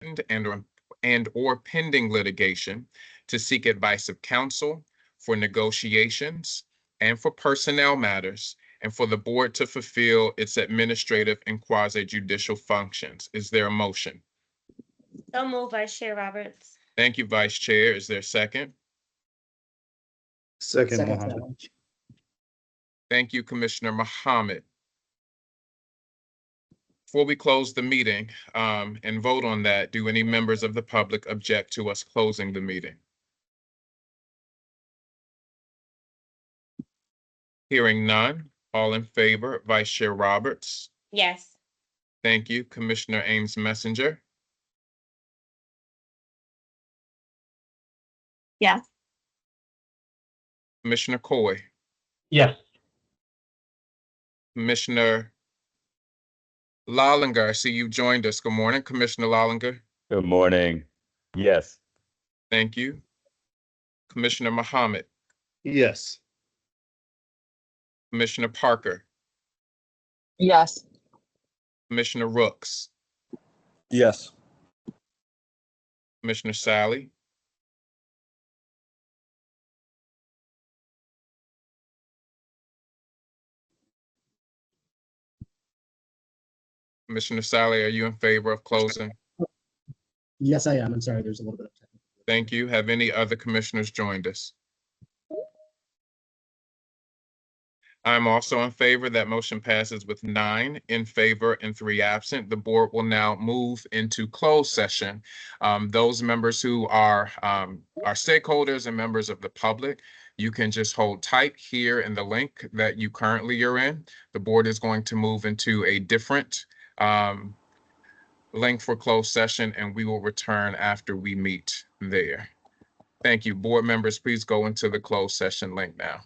threatened and or pending litigation, to seek advice of counsel for negotiations and for personnel matters, and for the board to fulfill its administrative and quasi-judicial functions. Is there a motion? So move, Vice Chair Roberts. Thank you, Vice Chair. Is there a second? Second, Mohammed. Savage. Thank you, Commissioner Muhammad. Before we close the meeting and vote on that, do any members of the public object to us closing the meeting? Hearing none, all in favor, Vice Chair Roberts. Yes. Thank you, Commissioner Ames Messenger. Yes. Commissioner Coy, Yes. Commissioner Lollinger, I see you joined us. Good morning, Commissioner Lollinger. Good morning. Yes. Thank you. Commissioner Muhammad, Yes. Commissioner Parker, Yes. Commissioner Rooks, Yes. Commissioner Sally, Commissioner Sally, are you in favor of closing? Yes, I am. I'm sorry, there's a little bit of technical. Thank you. Have any other commissioners joined us? I'm also in favor. That motion passes with 9 in favor and 3 absent. The board will now move into closed session. Those members who are stakeholders and members of the public, you can just hold tight here in the link that you currently are in. The board is going to move into a different link for closed session, and we will return after we meet there. Thank you. Board members, please go into the closed session link now.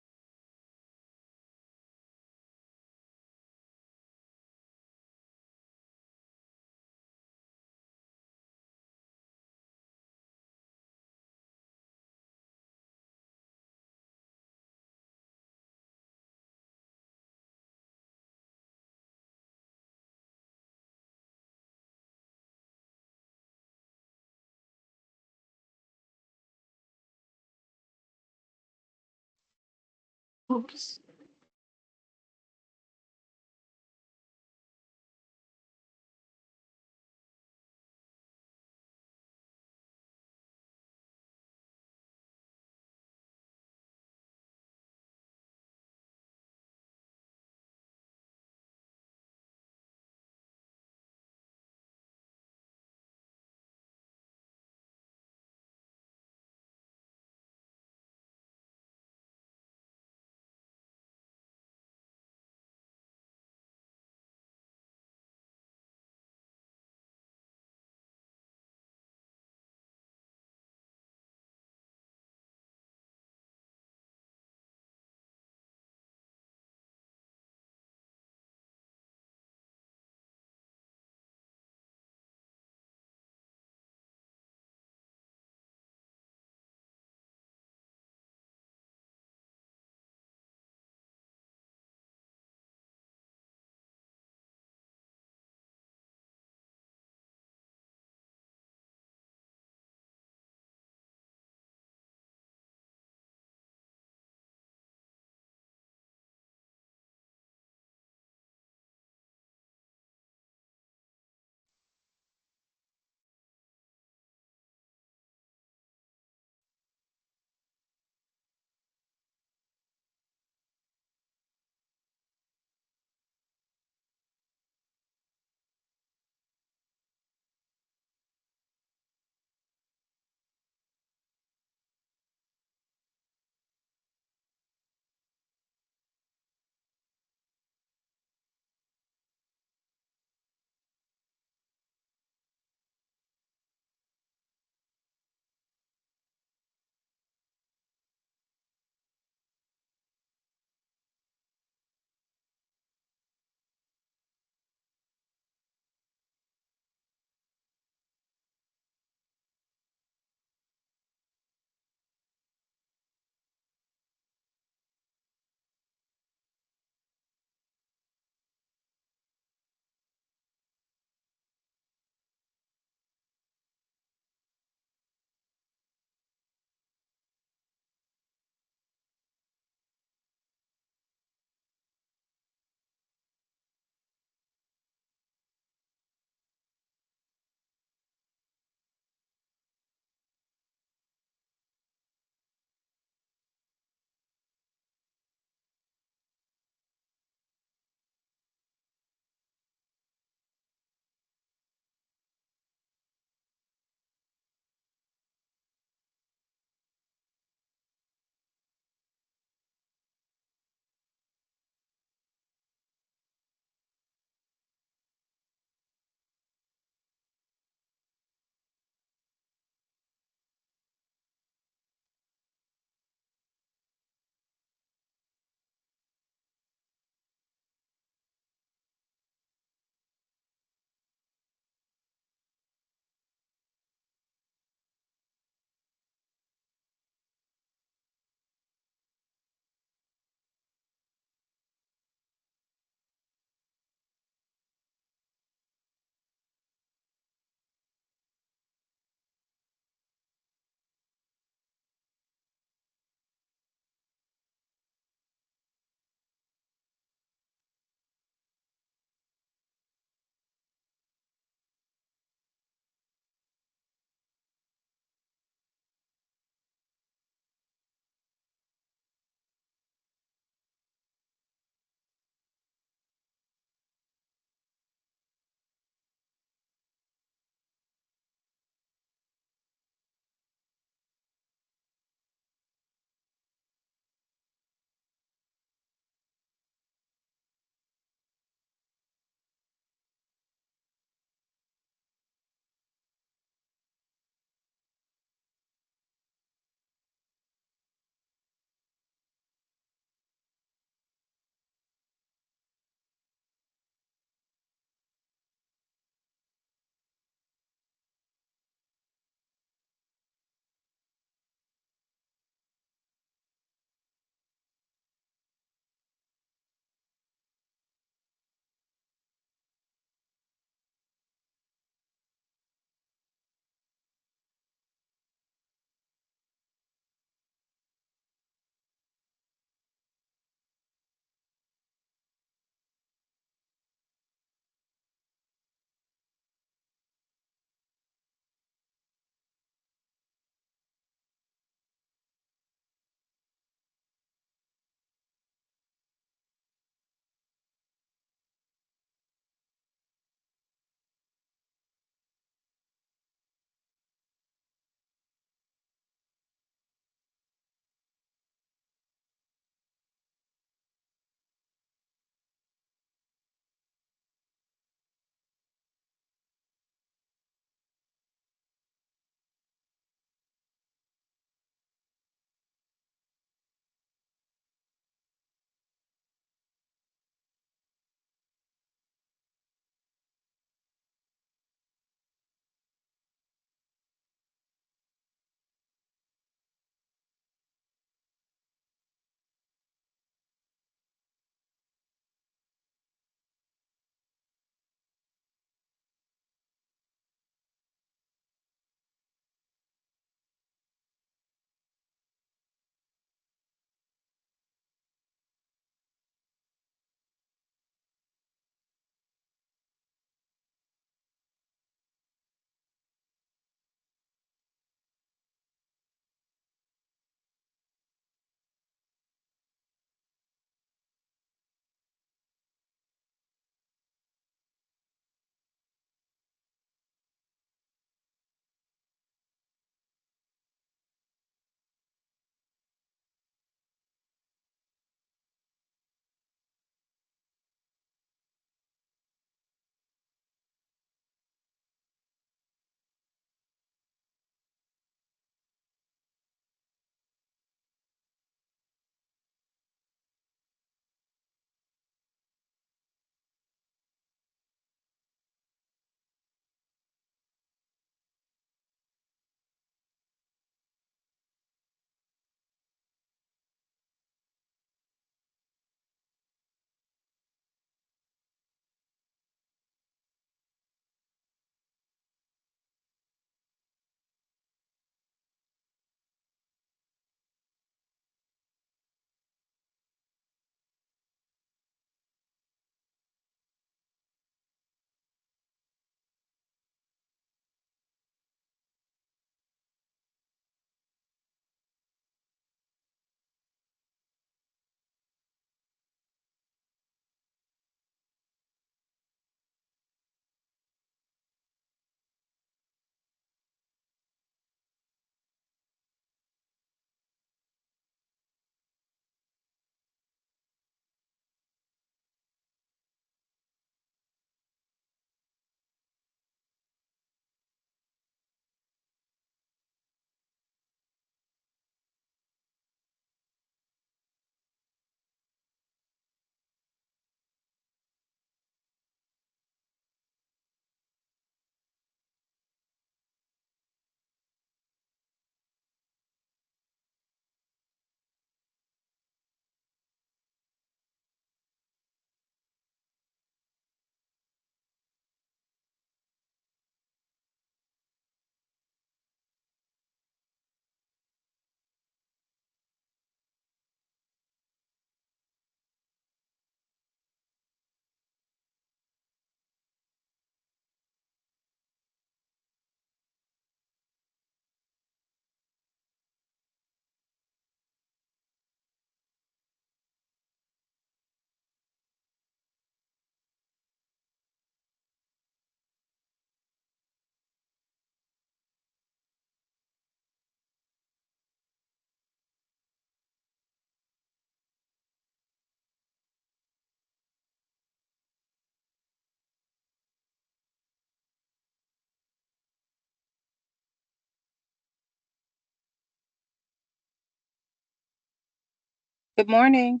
Good morning.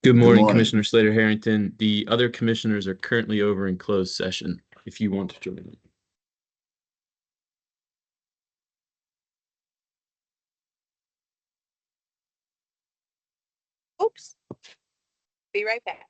Good morning, morning. Commissioner Slater Harrington. The other commissioners are currently over in closed session if you want to join them. Oops. Be right back.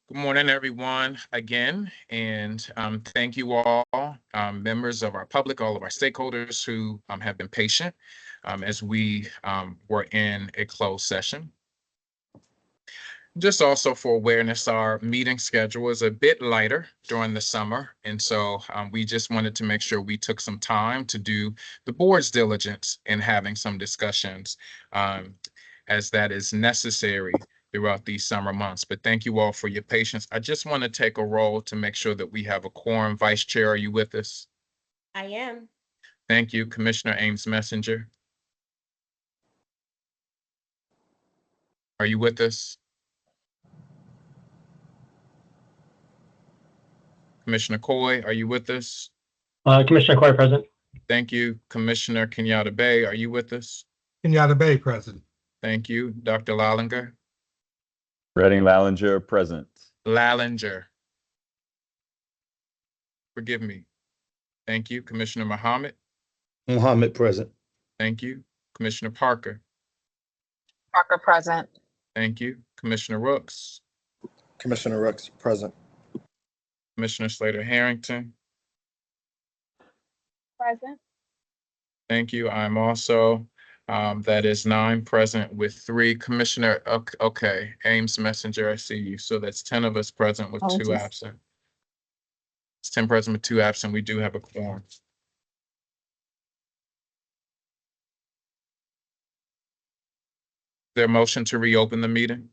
Good morning, everyone, again, and thank you all, members of our public, all of our stakeholders who have been patient as we were in a closed session. Just also for awareness, our meeting schedule is a bit lighter during the summer, and so we just wanted to make sure we took some time to do the board's diligence in having some discussions as that is necessary throughout these summer months. But thank you all for your patience. I just want to take a roll to make sure that we have a quorum. Vice Chair, are you with us? I am. Thank you. Commissioner Ames Messenger. Are you with us? Commissioner Coy, are you with us? Commissioner Coy, present. Thank you. Commissioner Kenyatta Bay, are you with us? Kenyatta Bay, present. Thank you. Dr. Lallinger? Reading Lallinger, present. Lallinger. Forgive me. Thank you. Commissioner Muhammad? Muhammad, present. Thank you. Commissioner Parker? Parker, present. Thank you. Commissioner Rooks? Commissioner Rooks, present. Commissioner Slater Harrington? Present. Thank you. I'm also, that is 9 present with 3. Commissioner, okay, Ames Messenger, I see you. So that's 10 of us present with 2 Apologies. absent. It's 10 present with 2 absent. We do have a quorum. Is there a motion to reopen the meeting?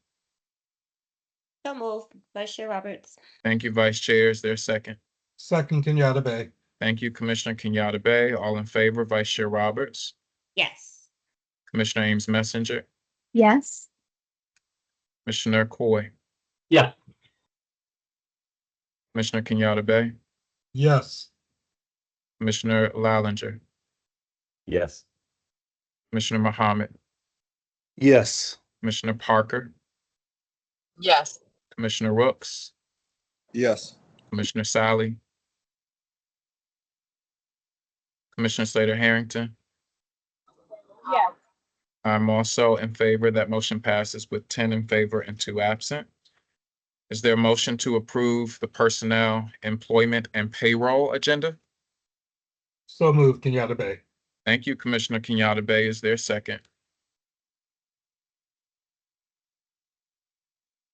So moved. Vice Chair Roberts. Thank you, Vice Chair. Is there a second? Second, Kenyatta Bay. Thank you, Commissioner Kenyatta Bay. All in favor, Vice Chair Roberts, Yes. Commissioner Ames Messenger, Yes. Commissioner Coy, Yeah. Commissioner Kenyatta Bay, Yes. Commissioner Lallinger, Yes. Commissioner Muhammad, Yes. Commissioner Parker, Yes. Commissioner Rooks, Yes. Commissioner Sally, Commissioner Slater Harrington. Yes. I'm also in favor. That motion passes with 10 in favor and 2 absent. Is there a motion to approve the personnel, employment, and payroll agenda? So moved, Kenyatta Bay. Thank you, Commissioner Kenyatta Bay. Is there a second?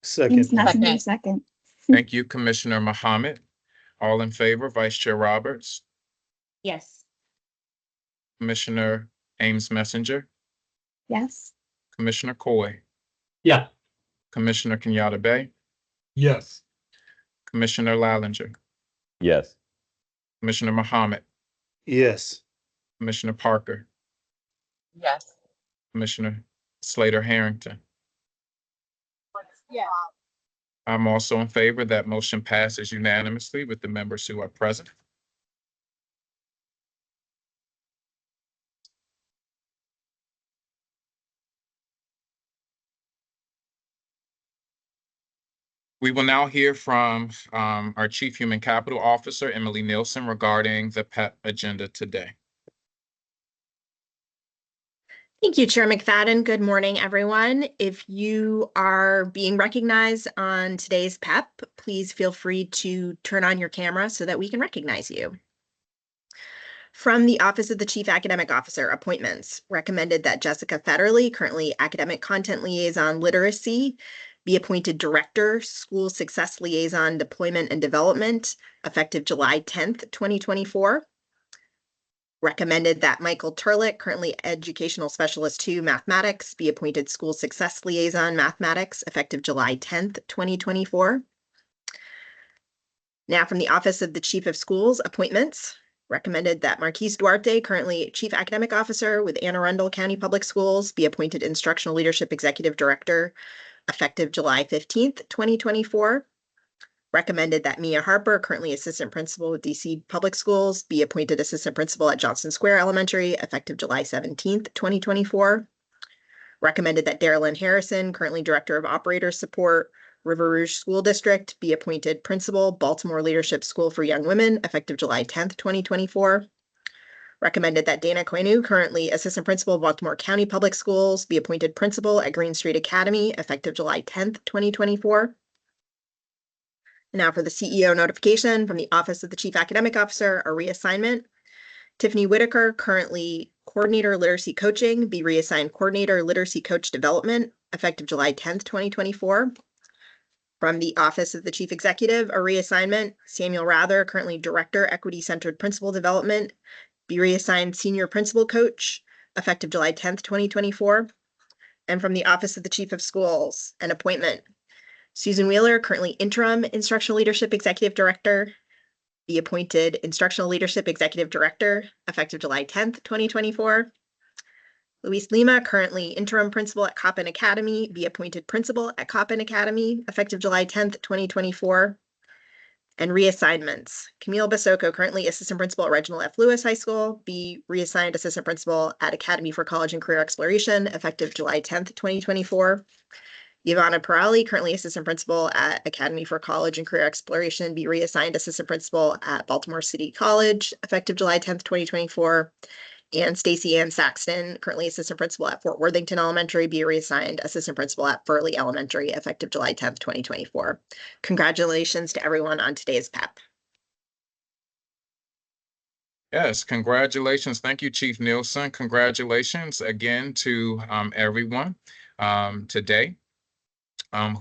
Second. Messenger, second. Thank you, Commissioner Muhammad. All in favor, Vice Chair Roberts, Yes. Commissioner Ames Messenger, Yes. Commissioner Coy, Yeah. Commissioner Kenyatta Bay, Yes. Commissioner Lallinger, Yes. Commissioner Muhammad, Yes. Commissioner Parker, Yes. Commissioner Slater Harrington. Yes. I'm also in favor. That motion passes unanimously with the members who are present. We will now hear from our Chief Human Capital Officer, Emily Nielsen, regarding the PEP agenda today. Thank you, Chair McFadden. Good morning, everyone. If you are being recognized on today's PEP, please feel free to turn on your camera so that we can recognize you. From the Office of the Chief Academic Officer, appointments recommended that Jessica Federley, currently Academic Content Liaison Literacy, be appointed Director, School Success Liaison Deployment and Development, effective July 10th, 2024. Recommended that Michael Turlick, currently Educational Specialist 2 Mathematics, be appointed School Success Liaison Mathematics, effective July 10th, 2024. Now from the Office of the Chief of Schools, appointments. Recommended that Marquise Duarte, currently Chief Academic Officer with Anne Arundel County Public Schools, be appointed Instructional Leadership Executive Director, effective July 15th, 2024. Recommended that Mia Harper, currently Assistant Principal with DC Public Schools, be appointed Assistant Principal at Johnson Square Elementary, effective July 17th, 2024. Recommended that Darylyn Harrison, currently Director of Operator Support, River Rouge School District, be appointed Principal, Baltimore Leadership School for Young Women, effective July 10th, 2024. Recommended that Dana Koinu, currently Assistant Principal of Baltimore County Public Schools, be appointed Principal at Green Street Academy effective July 10th, 2024. Now for the CEO notification from the Office of the Chief Academic Officer, a reassignment. Tiffany Whitaker, currently Coordinator Literacy Coaching, be reassigned Coordinator Literacy Coach Development effective July 10th, 2024. From the Office of the Chief Executive, a reassignment. Samuel Rather, currently Director Equity Centered Principal Development, be reassigned Senior Principal Coach effective July 10th, 2024. And from the Office of the Chief of Schools, an appointment. Susan Wheeler, currently Interim Instructional Leadership Executive Director, be appointed Instructional Leadership Executive Director effective July 10th, 2024. Luis Lima, currently Interim Principal at Coppin Academy, be appointed Principal at Coppin Academy effective July 10th, 2024. And reassignments. Camille Basoko, currently Assistant Principal at Reginald F. Lewis High School, be reassigned Assistant Principal at Academy for College and Career Exploration effective July 10th, 2024. Ivana Pirelli, currently Assistant Principal at Academy for College and Career Exploration, be reassigned Assistant Principal at Baltimore City College effective July 10th, 2024. And Stacy Ann Saxton, currently Assistant Principal at Fort Worthington Elementary, be reassigned Assistant Principal at Furley Elementary effective July 10th, 2024. Congratulations to everyone on today's PEP. Yes, congratulations. Thank you, Chief Nielsen. Congratulations again to everyone today.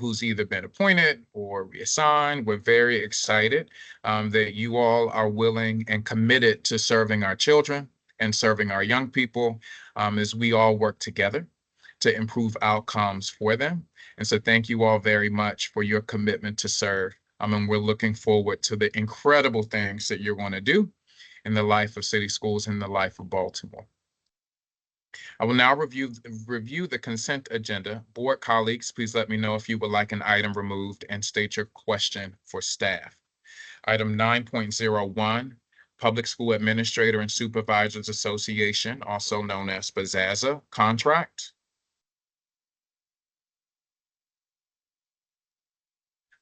Who's either been appointed or reassigned. We're very excited that you all are willing and committed to serving our children and serving our young people as we all work together to improve outcomes for them. And so thank you all very much for your commitment to serve. And we're looking forward to the incredible things that you're going to do in the life of City Schools and the life of Baltimore. I will now review the consent agenda. Board colleagues, please let me know if you would like an item removed and state your question for staff. Item 9.01, Public School Administrator and Supervisors Association, also known as PAZAZA, contract.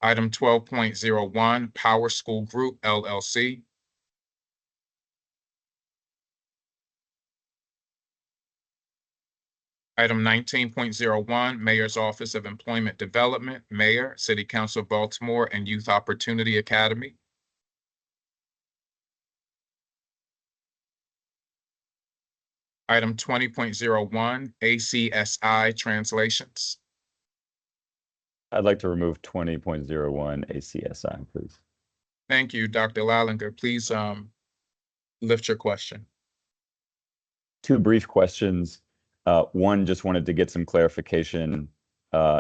Item 12.01, Power School Group, LLC. Item 19.01, Mayor's Office of Employment Development, Mayor, City Council of Baltimore, and Youth Opportunity Academy. Item 20.01, ACSI Translations. I'd like to remove 20.01 ACSI, please. Thank you, Dr. Lallinger. Please lift your question. Two brief questions. One, just wanted to get some clarification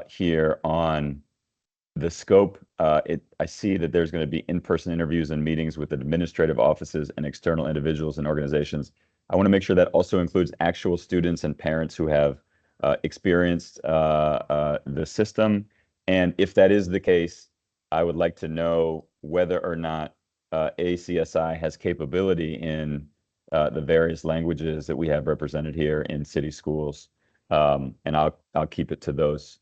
here on the scope. I see that there's going to be in-person interviews and meetings with administrative offices and external individuals and organizations. I want to make sure that also includes actual students and parents who have experienced the system. And if that is the case, I would like to know whether or not ACSI has capability in the various languages that we have represented here in city schools. And I'll keep it to those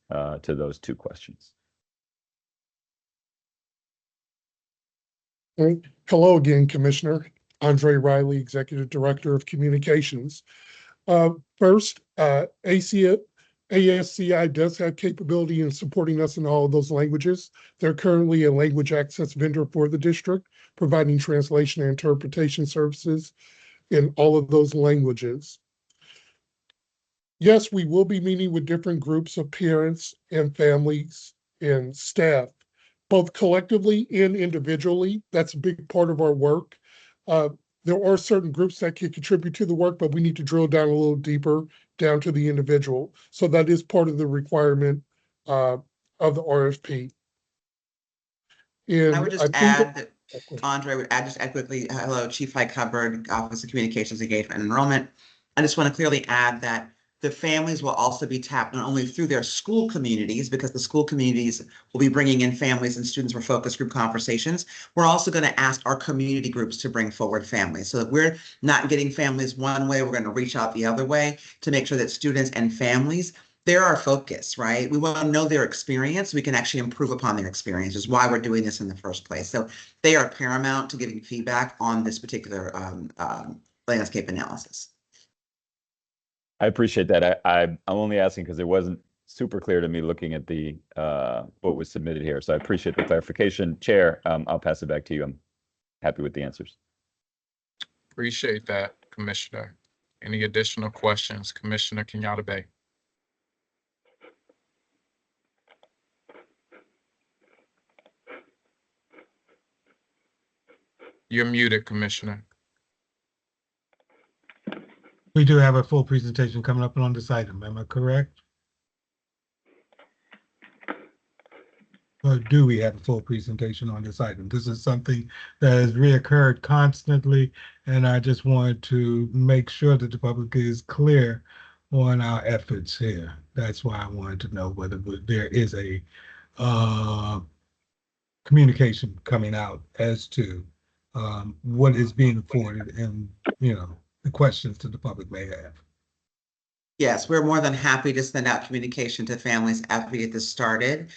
two questions. Hello again, Commissioner. Andre Riley, Executive Director of Communications. First, ASCI does have capability in supporting us in all of those languages. They're currently a language access vendor for the district, providing translation and interpretation services in all of those languages. Yes, we will be meeting with different groups of parents and families and staff, both collectively and individually. That's a big part of our work. There are certain groups that can contribute to the work, but we need to drill down a little deeper down to the individual. So that is part of the requirement of the RFP. And I would just add that Andre would add just quickly, hello, Chief Hyde Hubbard, Office of Communications, Engagement, and Enrollment. I just want to clearly add that the families will also be tapped not only through their school communities, because the school communities will be bringing in families and students for focus group conversations. We're also going to ask our community groups to bring forward families. So if we're not getting families one way, we're going to reach out the other way to make sure that students and families, they're our focus, right? We want to know their experience. We can actually improve upon their experience, is why we're doing this in the first place. So they are paramount to giving feedback on this particular landscape analysis. I appreciate that. I'm only asking because it wasn't super clear to me looking at the what was submitted here. So I appreciate the clarification. Chair, I'll pass it back to you. I'm happy with the answers. Appreciate that, Commissioner. Any additional questions? Commissioner Kenyatta Bay. You're muted, Commissioner. We do have a full presentation coming up on this item. Am I correct? Or do we have a full presentation on this item? This is something that has reoccurred constantly, and I just want to make sure that the public is clear on our efforts here. That's why I wanted to know whether there is a communication coming out as to what is being afforded and, you know, the questions that the public may have. Yes, we're more than happy to send out communication to families after we get this started.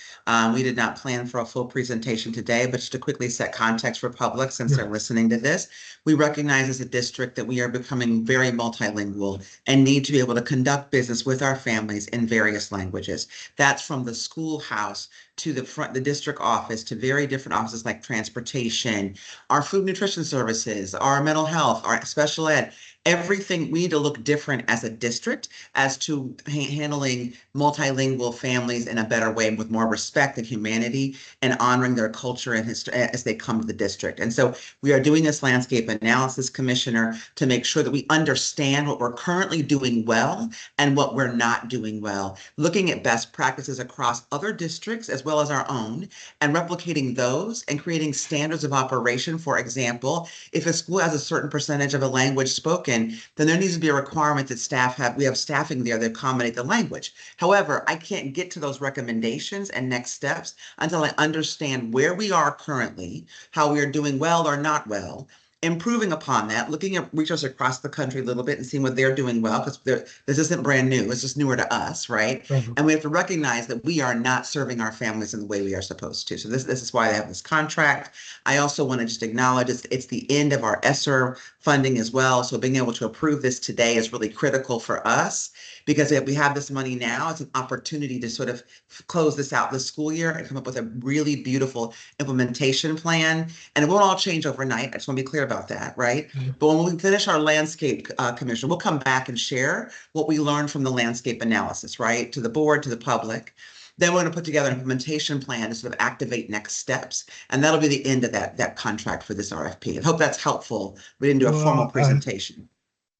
We did not plan for a full presentation today, but just to quickly set context for public since they're listening to this, we recognize as a district that we are becoming very multilingual and need to be able to conduct business with our families in various languages. That's from the schoolhouse to the district office, to very different offices like transportation, our food nutrition services, our mental health, our special ed. Everything, we need to look different as a district as to handling multilingual families in a better way with more respect and humanity and honoring their culture and history as they come to the district. And so we are doing this landscape analysis, Commissioner, to make sure that we understand what we're currently doing well and what we're not doing well, looking at best practices across other districts as well as our own and replicating those and creating standards of operation. For example, if a school has a certain percentage of a language spoken, then there needs to be a requirement that we have staffing there that accommodate the language. However, I can't get to those recommendations and next steps until I understand where we are currently, how we are doing well or not well, improving upon that, looking at research across the country a little bit and seeing what they're doing well, because this isn't brand new, it's just newer to us, right? Mm-hmm. And we have to recognize that we are not serving our families in the way we are supposed to. So this is why they have this contract. I also want to just acknowledge it's the end of our ESSER funding as well. So being able to approve this today is really critical for us, because if we have this money now, it's an opportunity to sort of close this out this school year and come up with a really beautiful implementation plan. And it won't all change overnight. I just want to be clear about that, right? Mm-hmm. But when we finish our landscape commission, we'll come back and share what we learned from the landscape analysis, right? To the board, to the public. Then we're going to put together an implementation plan to sort of activate next steps. And that'll be the end of that contract for this RFP. I hope that's helpful. We didn't do a formal presentation.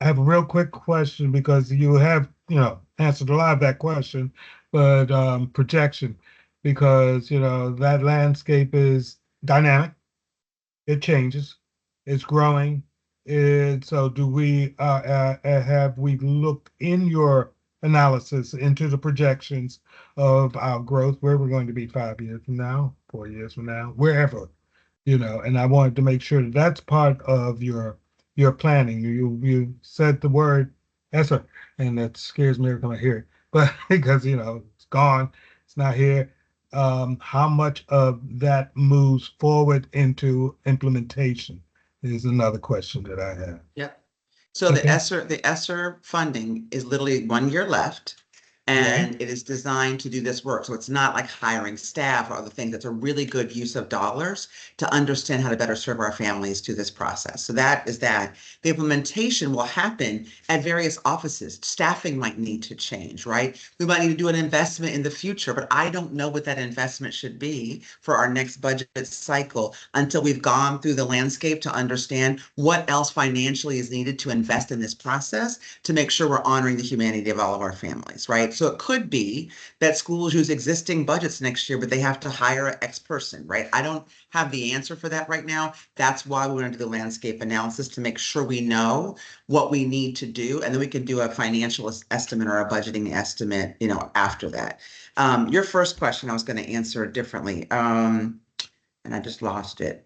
I have a real quick question, because you have, you know, answered a lot of that question, but projection, because, you know, that landscape is dynamic. It changes. It's growing. So do we, have we looked in your analysis into the projections of our growth, where we're going to be 5 years from now, 4 years from now, wherever, you know? And I wanted to make sure that that's part of your planning. You said the word ESSER, and that scares me every time I hear it, but because, you know, it's gone, it's not here. How much of that moves forward into implementation is another question that I have. Yep. So Okay. the ESSER funding is literally 1 year left. And it is designed to do this work. So it's not like hiring staff or other things. That's a really good use of dollars to understand how to better serve our families through this process. So that is that. The implementation will happen at various offices. Staffing might need to change, right? We might need to do an investment in the future, but I don't know what that investment should be for our next budget cycle until we've gone through the landscape to understand what else financially is needed to invest in this process to make sure we're honoring the humanity of all of our families, right? So it could be that schools use existing budgets next year, but they have to hire an X person, right? I don't have the answer for that right now. That's why we want to do the landscape analysis to make sure we know what we need to do. And then we can do a financial estimate or a budgeting estimate, you know, after that. Your first question, I was going to answer differently. And I just lost it.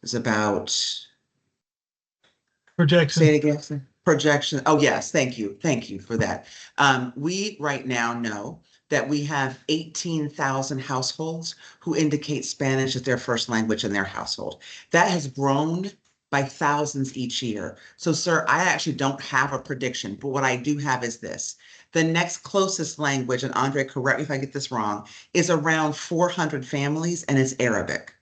It's about Projection. Say it again. Projection. Oh, yes. Thank you. Thank you for that. We right now know that we have 18,000 households who indicate Spanish as their first language in their household. That has grown by thousands each year. So, sir, I actually don't have a prediction, but what I do have is this. The next closest language, and Andre, correct me if I get this wrong, is around 400 families, and it's Arabic.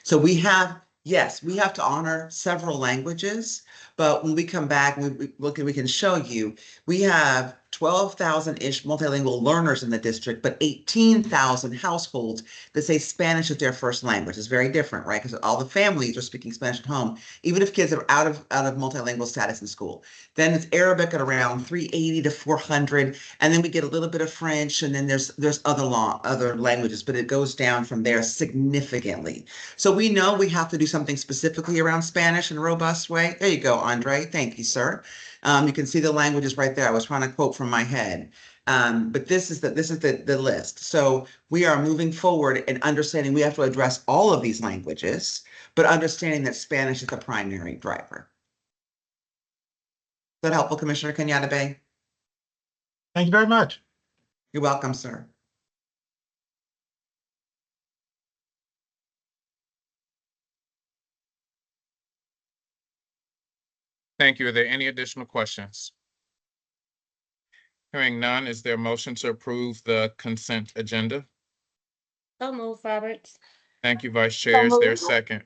So we have to honor several languages, but when we come back, we can show you, we have 12,000-ish multilingual learners in the district, but 18,000 households that say Spanish is their first language. It's very different, right? Because all the families are speaking Spanish at home, even if kids are out of multilingual status in school. Then it's Arabic at around 380 to 400, and then we get a little bit of French, and then there's other languages, but it goes down from there significantly. So we know we have to do something specifically around Spanish in a robust way. There you go, Andre. Thank you, sir. You can see the languages right there. I was trying to quote from my head. But this is the list. So we are moving forward and understanding we have to address all of these languages, but understanding that Spanish is the primary driver. Is that helpful, Commissioner Kenyatta Bay? Thank you very much. You're welcome, sir. Thank you. Are there any additional questions? Hearing none, is there a motion to approve the consent agenda? So moved, Roberts. Thank you, Vice Chair. Is there a moved. second?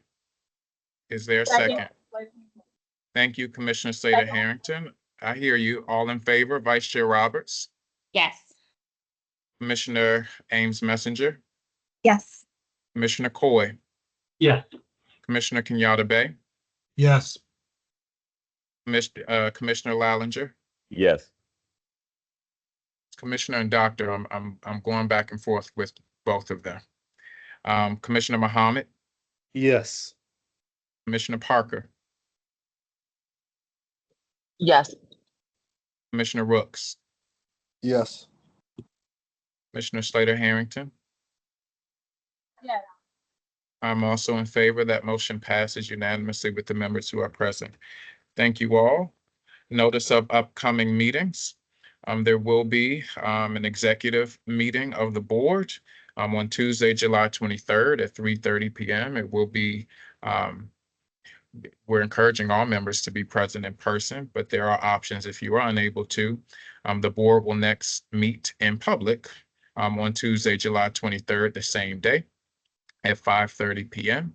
Is there a second? Thank you, Commissioner Slater Harrington. I hear you. All in favor, Vice Chair Roberts, Yes. Commissioner Ames Messenger, Yes. Commissioner Coy, Yeah. Commissioner Kenyatta Bay, Yes. Commissioner Lallinger, Yes. Commissioner and Doctor. I'm going back and forth with both of them. Commissioner Muhammad, Yes. Commissioner Parker, Yes. Commissioner Rooks, Yes. Commissioner Slater Harrington. Yes. I'm also in favor. That motion passes unanimously with the members who are present. Thank you all. Notice of upcoming meetings. There will be an executive meeting of the board on Tuesday, July 23rd at 3:30 p.m. It will be, we're encouraging all members to be present in person, but there are options if you are unable to. The board will next meet in public on Tuesday, July 23rd, the same day at 5:30 p.m.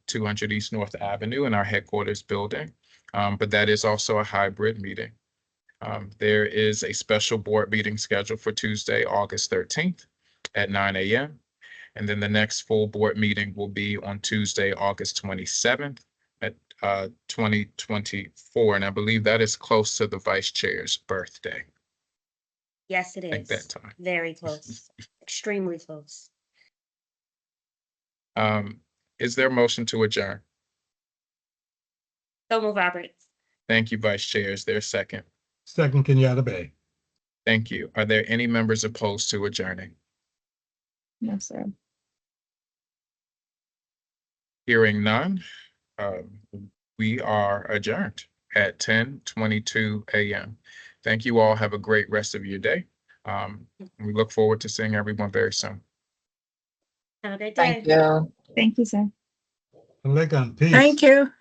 200 East North Avenue in our headquarters building. But that is also a hybrid meeting. There is a special board meeting scheduled for Tuesday, August 13th at 9 a.m. And then the next full board meeting will be on Tuesday, August 27th at 2024. And I believe that is close to the vice chair's birthday. Yes, it I think that is. time. Very close. Extremely close. Is there a motion to adjourn? So moved, Roberts. Thank you, Vice Chair. Is there a second? Second, Kenyatta Bay. Thank you. Are there any members opposed to adjourning? No, sir. Hearing none, we are adjourned at 10:22 a.m. Thank you all. Have a great rest of your day. We look forward to seeing everyone very soon. Have a great day. Thank you. Thank you, sir. Peace. Thank you.